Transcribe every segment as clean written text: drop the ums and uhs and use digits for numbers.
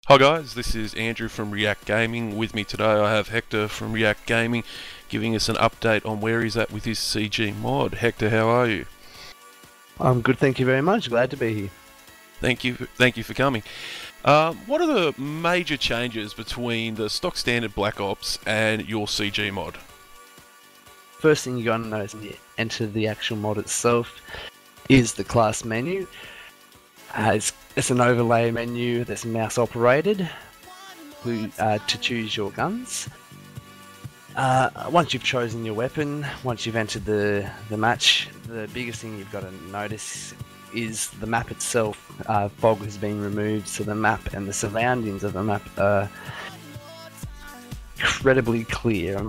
Hi guys, this is Andrew from React Gaming. With me today I have Hector from React Gaming giving us an update on where he's at with his CGMOD. Hector, how are you? I'm good, thank you very much. Glad to be here. Thank you for coming. What are the major changes between the stock standard Black Ops and your CGMOD? First thing you gotta notice when you enter the actual mod itself is the class menu. It's an overlay menu that's mouse operated to choose your guns. Once you've chosen your weapon, once you've entered the match, the biggest thing you've got to notice is the map itself. Fog has been removed, so the map and the surroundings of the map are incredibly clear,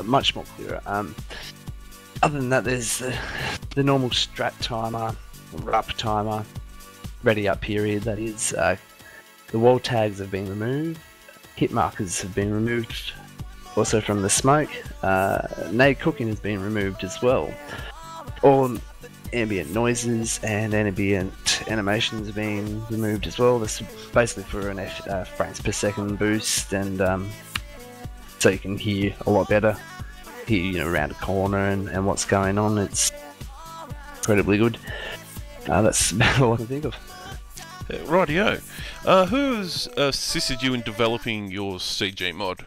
much more clearer. Other than that, there's the normal strat timer, RUP timer, ready up period, that is. The wall tags have been removed, hit markers have been removed, also from the smoke. Nade cooking has been removed as well. All ambient noises and ambient animations have been removed as well. This is basically for an frames per second boost, and so you can hear a lot better, hear around a corner and what's going on. It's incredibly good. That's about all I can think of. Rightio. Who has assisted you in developing your CGMOD?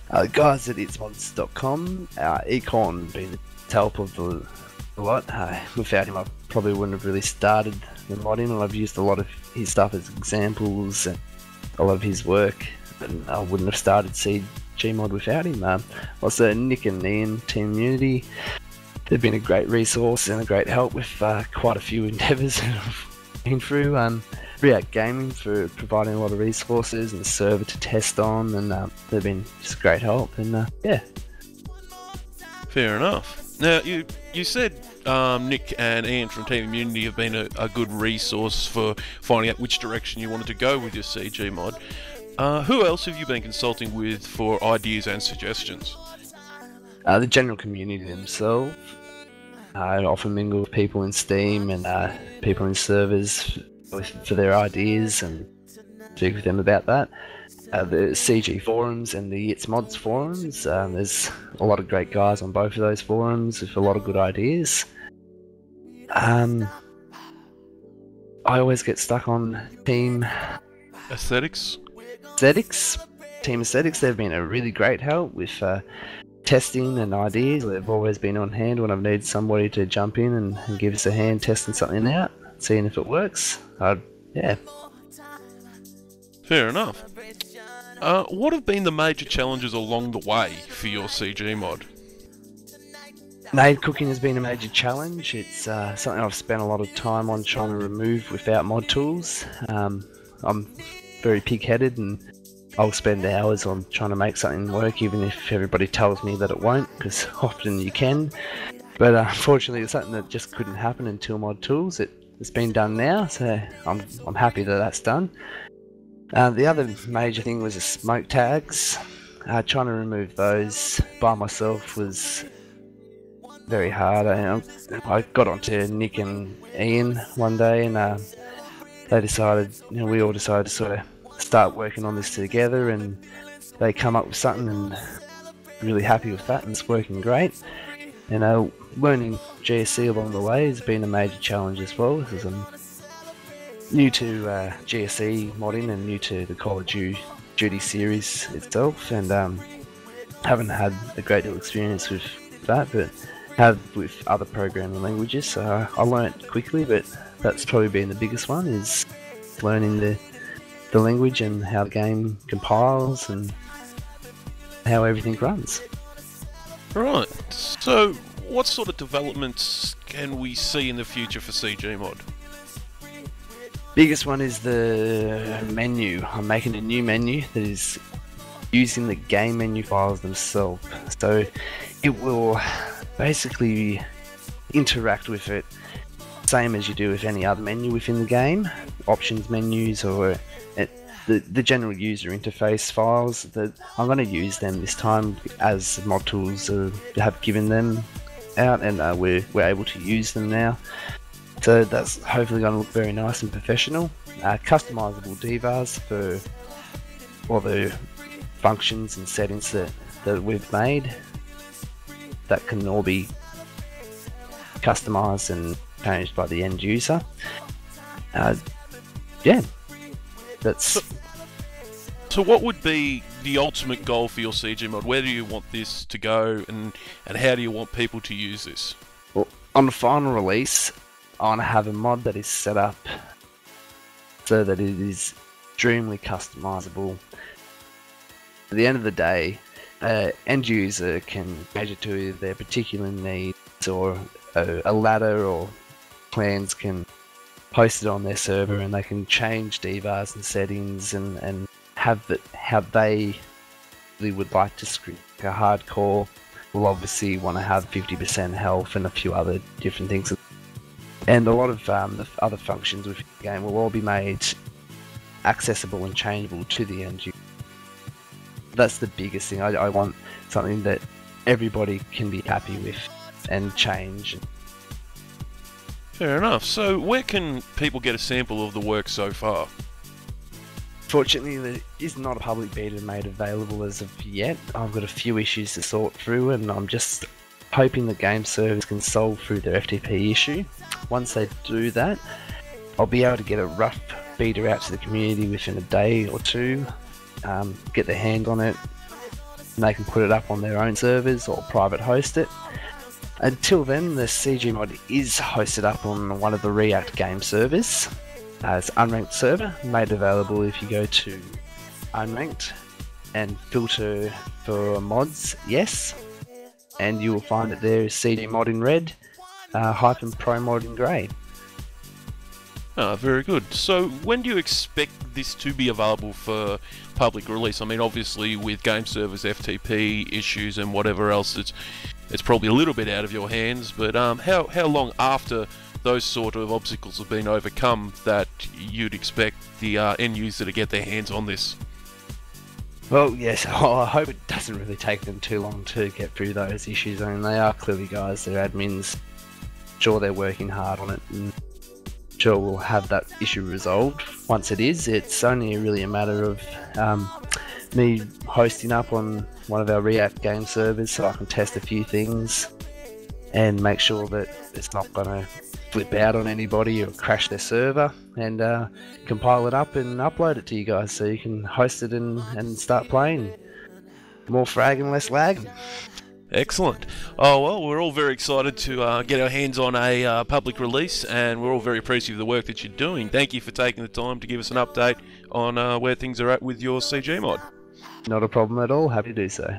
The guys at itsmods.com, Econ being the help of the lot. Without him, I probably wouldn't have really started the modding, and I've used a lot of his stuff as examples and a lot of his work, and I wouldn't have started CGMOD without him. Also, Nick and Ian, Team Unity, they've been a great resource and a great help with quite a few endeavours I've been through. React Gaming for providing a lot of resources and a server to test on, and they've been just great help, and yeah. Fair enough. Now, you said Nick and Ian from Team Immunity have been a good resource for finding out which direction you wanted to go with your CGMOD. Who else have you been consulting with for ideas and suggestions? The general community themselves. I often mingle with people in Steam and people in servers for their ideas and speak with them about that. The CG forums and the It's Mods forums, there's a lot of great guys on both of those forums with a lot of good ideas. I always get stuck on Team Aesthetics? Team Aesthetics, they've been a really great help with testing and ideas. They've always been on hand when I've needed somebody to jump in and give us a hand testing something out, seeing if it works. Yeah. Fair enough. What have been the major challenges along the way for your CGMOD? Nade cooking has been a major challenge. It's something I've spent a lot of time on trying to remove without mod tools. I'm very pig-headed, and I'll spend hours on trying to make something work, even if everybody tells me that it won't, because often you can. But unfortunately, it's something that just couldn't happen until mod tools. It's been done now, so I'm happy that that's done. The other major thing was the smoke tags. Trying to remove those by myself was very hard. I got onto Nick and Ian one day, and they decided, we all decided to sort of start working on this together, and they come up with something, and really happy with that, and it's working great. And learning GSC along the way has been a major challenge as well, because I'm new to GSC modding and new to the Call of Duty series itself, and haven't had a great deal of experience with that, but have with other programming languages, so I learnt quickly. But that's probably been the biggest one, is learning the language and how the game compiles and how everything runs. Right, so what sort of developments can we see in the future for CGMOD? Biggest one is the menu. I'm making a new menu that is using the game menu files themselves, so it will basically interact with it same as you do with any other menu within the game, options menus, or the general user interface files. That I'm going to use them this time as mod tools have given them out, and we're able to use them now. So that's hopefully going to look very nice and professional. Customizable divas for all the functions and settings that we've made. That can all be customized and changed by the end user. Yeah, that's... So what would be the ultimate goal for your CGMOD? Where do you want this to go, and how do you want people to use this? Well, on the final release, I want to have a mod that is set up so that it is extremely customizable. At the end of the day, end user can change it to their particular needs, or a ladder or plans can post it on their server, and they can change divas and settings and have it how they would like to script. A hardcore will obviously want to have 50% health and a few other different things, and a lot of the other functions within the game will all be made accessible and changeable to the end user. That's the biggest thing. I want something that everybody can be happy with and change. Fair enough. So where can people get a sample of the work so far? Fortunately, there is not a public beta made available as of yet. I've got a few issues to sort through, and I'm just hoping the game servers can solve through their FTP issue. Once they do that, I'll be able to get a rough beta out to the community within a day or two, get their hand on it, and they can put it up on their own servers or private host it. Until then, the CGMOD is hosted up on one of the React game servers. It's unranked server, made available if you go to unranked and filter for mods, yes, and you will find it there is CGMOD in red, hyphen ProMod in grey. Very good. So when do you expect this to be available for public release? I mean, obviously with game servers, FTP issues and whatever else, it's probably a little bit out of your hands, but how long after those sort of obstacles have been overcome that you'd expect the end user to get their hands on this? Well, yes, I hope it doesn't really take them too long to get through those issues. I mean, they are clearly guys, they're admins. Sure, they're working hard on it, and sure we'll have that issue resolved. Once it is, it's only really a matter of me hosting up on one of our React game servers so I can test a few things and make sure that it's not going to flip out on anybody or crash their server, and compile it up and upload it to you guys so you can host it and start playing. More frag and less lag. Excellent. Oh well, we're all very excited to get our hands on a public release, and we're all very appreciative of the work that you're doing. Thank you for taking the time to give us an update on where things are at with your CGMOD. Not a problem at all, happy to do so.